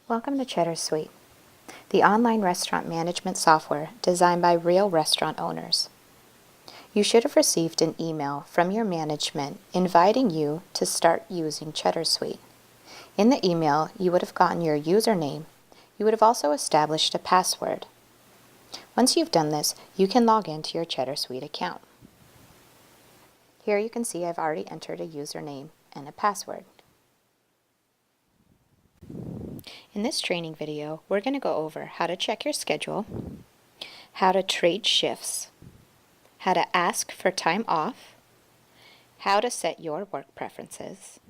Welcome to Cheddar Suite, the online restaurant management software designed by real restaurant owners. You should have received an email from your management inviting you to start using Cheddar Suite. In the email, you would have gotten your username. You would have also established a password. Once you've done this, you can log into your Cheddar Suite account. Here you can see I've already entered a username and a password. In this training video, we're going to go over how to check your schedule, how to trade shifts, how to ask for time off, how to set your work preferences,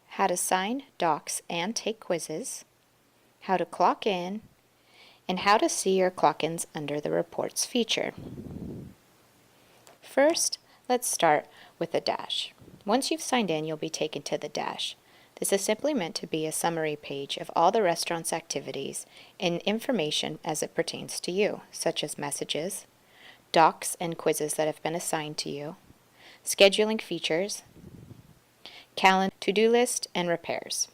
how to sign docs and take quizzes, how to clock in, and how to see your clock-ins under the Reports feature. First, let's start with the dash. Once you've signed in, you'll be taken to the dash. This is simply meant to be a summary page of all the restaurant's activities and information as it pertains to you, such as messages, docs and quizzes that have been assigned to you, scheduling features, calendar, to-do list, and repairs.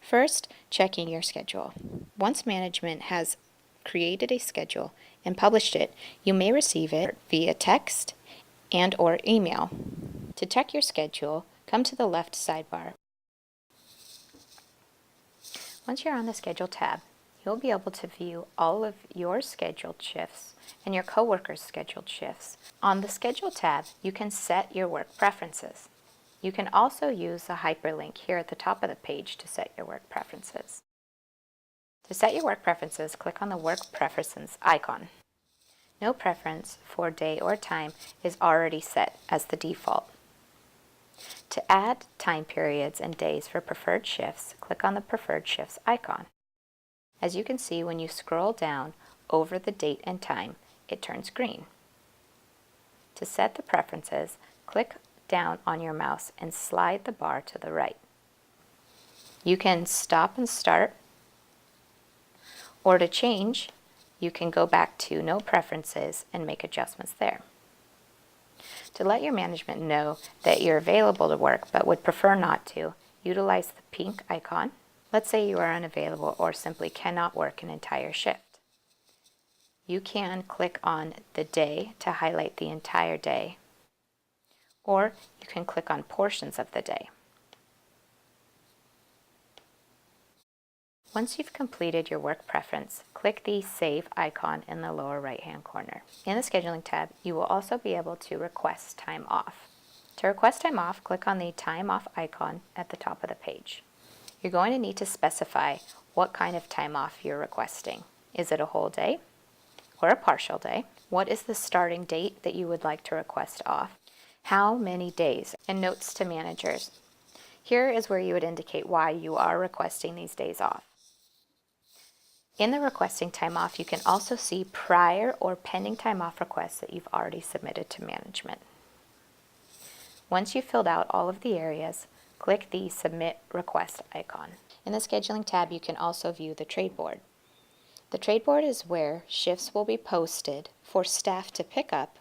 First, checking your schedule. Once management has created a schedule and published it, you may receive it via text and/or email. To check your schedule, come to the left sidebar. Once you're on the Schedule tab, you'll be able to view all of your scheduled shifts and your coworkers' scheduled shifts. On the Schedule tab, you can set your work preferences. You can also use the hyperlink here at the top of the page to set your work preferences. To set your work preferences, click on the Work Preferences icon. No preference for day or time is already set as the default. To add time periods and days for preferred shifts, click on the Preferred Shifts icon. As you can see, when you scroll down over the date and time, it turns green. To set the preferences, click down on your mouse and slide the bar to the right. You can stop and start, or to change, you can go back to No Preferences and make adjustments there. To let your management know that you're available to work but would prefer not to, utilize the pink icon. Let's say you are unavailable or simply cannot work an entire shift. You can click on the day to highlight the entire day, or you can click on portions of the day. Once you've completed your work preference, click the Save icon in the lower right-hand corner. In the Scheduling tab, you will also be able to request time off. To request time off, click on the Time Off icon at the top of the page. You're going to need to specify what kind of time off you're requesting. Is it a whole day or a partial day? What is the starting date that you would like to request off? How many days? And notes to managers. Here is where you would indicate why you are requesting these days off. In the Requesting Time Off, you can also see prior or pending time off requests that you've already submitted to management. Once you've filled out all of the areas, click the Submit Request icon. In the Scheduling tab, you can also view the trade board. The trade board is where shifts will be posted for staff to pick up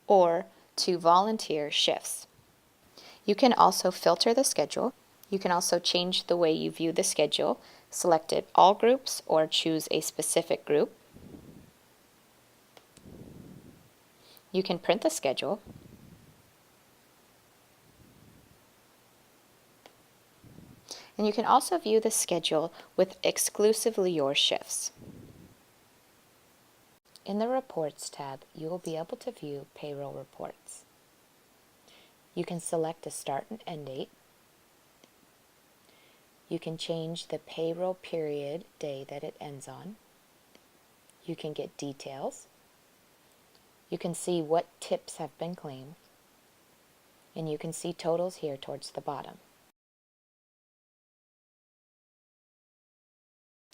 or to volunteer shifts. You can also filter the schedule. You can also change the way you view the schedule, select it all groups or choose a specific group. You can print the schedule. And you can also view the schedule with exclusively your shifts. In the Reports tab, you will be able to view payroll reports. You can select a start and end date. You can change the payroll period day that it ends on. You can get details. You can see what tips have been claimed. And you can see totals here towards the bottom.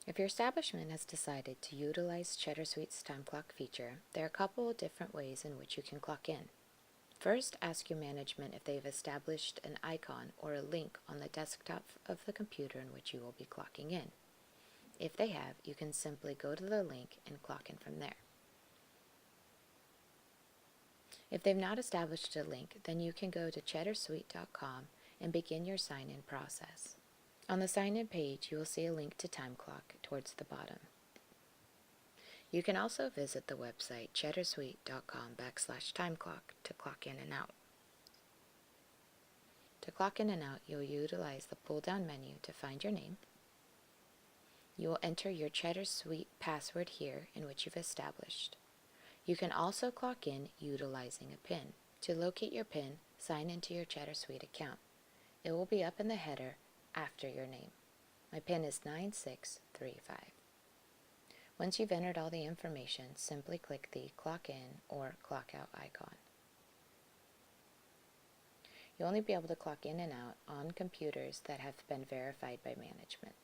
If your establishment has decided to utilize Cheddar Suite's time clock feature, there are a couple of different ways in which you can clock in. First, ask your management if they've established an icon or a link on the desktop of the computer in which you will be clocking in. If they have, you can simply go to the link and clock in from there. If they've not established a link, then you can go to cheddarsuite.com and begin your sign-in process. On the sign-in page, you will see a link to Time Clock towards the bottom. You can also visit the website cheddarsuite.com/timeclock to clock in and out. To clock in and out, you'll utilize the pull-down menu to find your name. You will enter your Cheddar Suite password here in which you've established. You can also clock in utilizing a PIN. To locate your PIN, sign into your Cheddar Suite account. It will be up in the header after your name. My PIN is 9635. Once you've entered all the information, simply click the Clock In or Clock Out icon. You'll only be able to clock in and out on computers that have been verified by management.